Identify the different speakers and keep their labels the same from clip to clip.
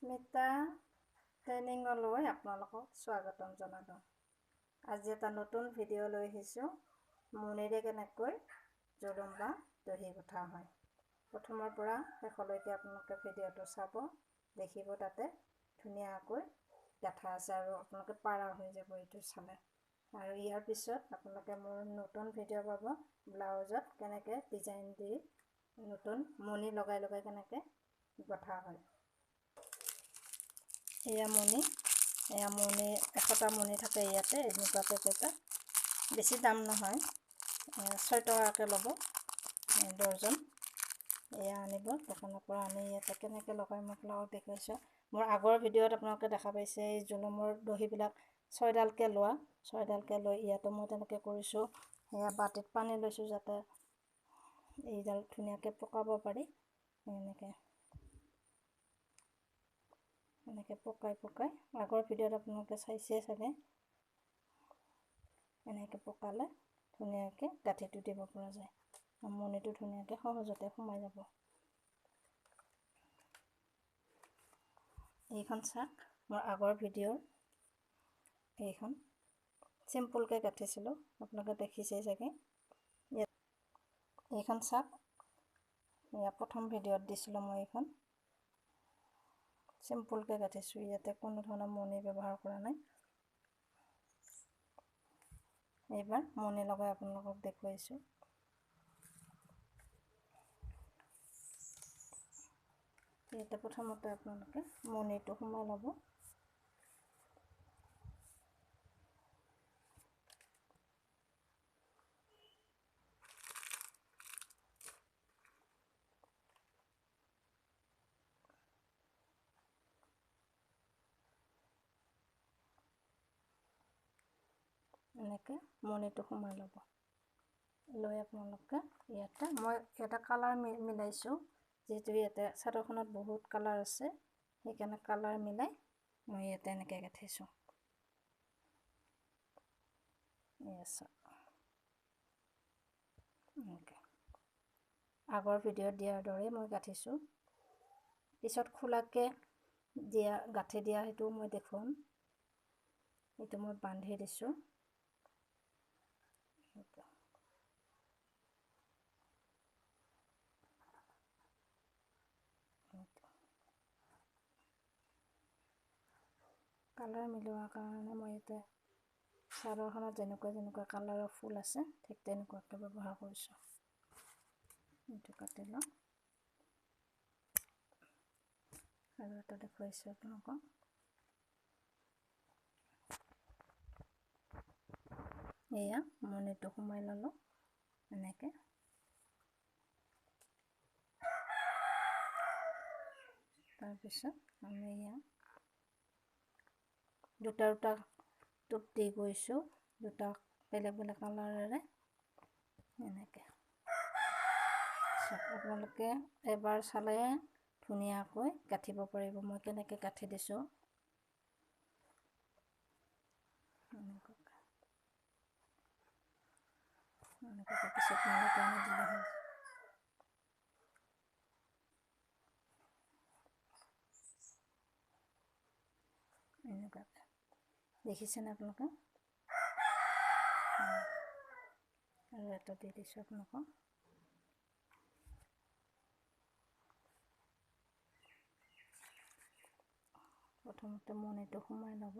Speaker 1: স্মিতা ট্ৰেইনিঙলৈ আপোনালোকক স্বাগতম জনালোঁ। আজি এটা নতুন ভিডিঅ' লৈ আহিছোঁ। মুনিৰে কেনেকৈ জুলুম বা দহি গুঠা হয়। প্ৰথমৰ পৰা শেষলৈকে আপোনালোকে ভিডিঅ'টো চাব, দেখিব তাতে ধুনীয়াকৈ গাঠা আছে আৰু আপোনালোকে পাৰা হৈ যাব এইটো চালে। আৰু ইয়াৰ পিছত আপোনালোকে মোৰ নতুন ভিডিঅ' পাব, ব্লাউজত কেনেকৈ ডিজাইন দি নতুন মণি লগাই লগাই কেনেকৈ গঠা হয়। এয়া মণি 100টা মণি থাকে ইয়াতে, এনেকুৱা পেকেটত। বেছি দাম নহয়, 6 টকাকৈ ল'ব ডৰ্জন। এয়া আনিব দোকানৰ পৰা, আনি ইয়াতে কেনেকৈ লগাই মই আপোনালোকক দেখুৱাইছোঁ। মোৰ আগৰ ভিডিঅ'ত আপোনালোকে দেখা পাইছে এই জুলুমৰ দহিবিলাক 6ডালকৈ লোৱা, 6ডালকৈ লৈ ইয়াতো মই তেনেকৈ কৰিছোঁ। এয়া বাতিত পানী লৈছোঁ যাতে এইডাল ধুনীয়াকৈ পকাব পাৰি। এনেকৈ পকাই আগৰ ভিডিঅ'ত আপোনালোকে চাইছে চাগে। এনেকৈ পকালে ধুনীয়াকৈ গাঁঠিটো দিব পৰা যায়, মণিটো ধুনীয়াকৈ সহজতে সোমাই যাব। এইখন চাওক, মোৰ আগৰ ভিডিঅ'ৰ এইখন চিম্পুলকৈ গাঁঠিছিলোঁ, আপোনালোকে দেখিছেই চাগে। এইখন চাওক, এয়া প্ৰথম ভিডিঅ'ত দিছিলোঁ মই। এইখন চিম্পুলকৈ গাঁঠিছোঁ, ইয়াতে কোনো ধৰণৰ মণি ব্যৱহাৰ কৰা নাই। এইবাৰ মণি লগাই আপোনালোকক দেখুৱাইছোঁ। ইয়াতে প্ৰথমতে আপোনালোকে মণিটো সোমাই ল'ব। এনেকৈ মণিটো সোমাই ল'ব। লৈ আপোনালোকে ইয়াতে মই এটা কালাৰ মিলাইছোঁ, যিহেতু ইয়াতে চাদৰখনত বহুত কালাৰ আছে, সেইকাৰণে কালাৰ মিলাই মই ইয়াতে এনেকৈ গাঁঠিছোঁ। এনেকৈ আগৰ ভিডিঅ'ত দিয়াৰ দৰে মই গাঁঠিছোঁ। পিছত খোলাকৈ গাঁঠি দিয়া সেইটো মই দেখুৱাম। এইটো মই বান্ধি দিছোঁ। কালাৰ মিলোৱাৰ কাৰণে মই ইয়াতে চাদৰখনত যেনেকুৱা কালাৰৰ ফুল আছে ঠিক তেনেকুৱাকৈ ব্যৱহাৰ কৰিছোঁ। এইটো কাটি লওঁ আৰু এটা দেখুৱাইছোঁ আপোনালোকক। এয়া মণিটো সোমাই ল'লোঁ এনেকৈ। তাৰপিছত আমি এয়া দুটা টোপ দি গৈছোঁ, দুটা বেলেগ বেলেগ কালাৰেৰে। এনেকৈ আপোনালোকে এবাৰ চালে ধুনীয়াকৈ গাঁঠিব পাৰিব। মই কেনেকৈ গাঁঠি দিছোঁ এনেকৈ পিছত মণিটো আনি দিলে হ'ল। এনেকুৱাকৈ দেখিছেনে আপোনালোকে? আৰু এটা দি দিছোঁ আপোনালোকক। প্ৰথমতে মণিটো সোমাই ল'ব।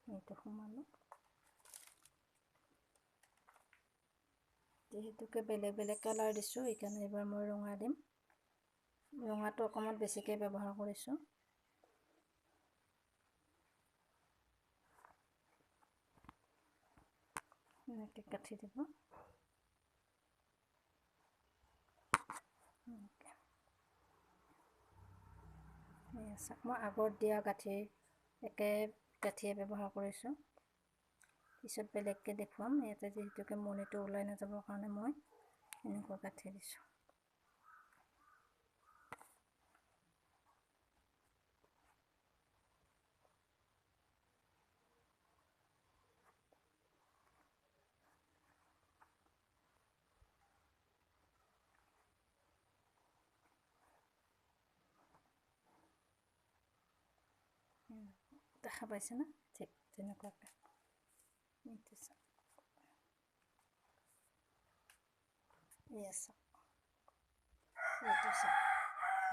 Speaker 1: এইটো সোমালোঁ। যিহেতুকে বেলেগ বেলেগ কালাৰ দিছোঁ, সেইকাৰণে এইবাৰ মই ৰঙা দিম। ৰঙাটো অকণমান বেছিকৈ ব্যৱহাৰ কৰিছোঁ। এনেকৈ গাঁঠি দিব। মই আগত দিয়া একে গাঁঠিয়ে ব্যৱহাৰ কৰিছোঁ। পিছত বেলেগকৈ দেখুৱাম। ইয়াতে যিহেতুকে মণিটো ওলাই নাযাবৰ কাৰণে মই এনেকুৱা গাঁঠি দিছোঁ। দেখা পাইছে না ঠিক তেনেকুৱাকৈ এইটো চাওক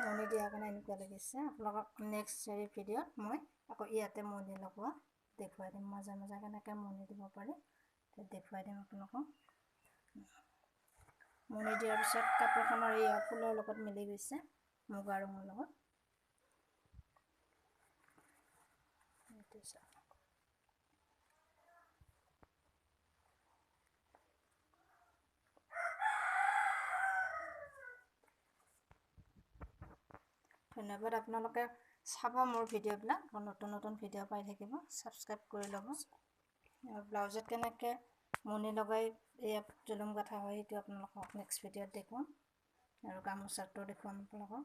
Speaker 1: মণি দিয়াৰ কাৰণে এনেকুৱা লাগিছে। আপোনালোকক নেক্সট ভিডিঅ'ত মই আকৌ ইয়াতে মণি লগোৱা দেখুৱাই দিম, মাজে মাজে কেনেকৈ মণি দিব পাৰি দেখুৱাই দিম আপোনালোকক। মণি দিয়াৰ পিছত কাপোৰখনৰ এই ফুলৰ লগত মিলি গৈছে, মুগা ৰঙৰ লগত। এইটো চাওক ধন্যবাদ। আপোনালোকে চাব মোৰ ভিডিঅ'বিলাক, নতুন নতুন ভিডিঅ' পাই থাকিব, ছাবস্ক্ৰাইব কৰি ল'ব। আৰু ব্লাউজত কেনেকৈ মণি লগাই এই জুলুম গাঠা হয় সেইটো আপোনালোকক নেক্সট ভিডিঅ'ত দেখুৱাম, আৰু গামোচাটো দেখুৱাম আপোনালোকক।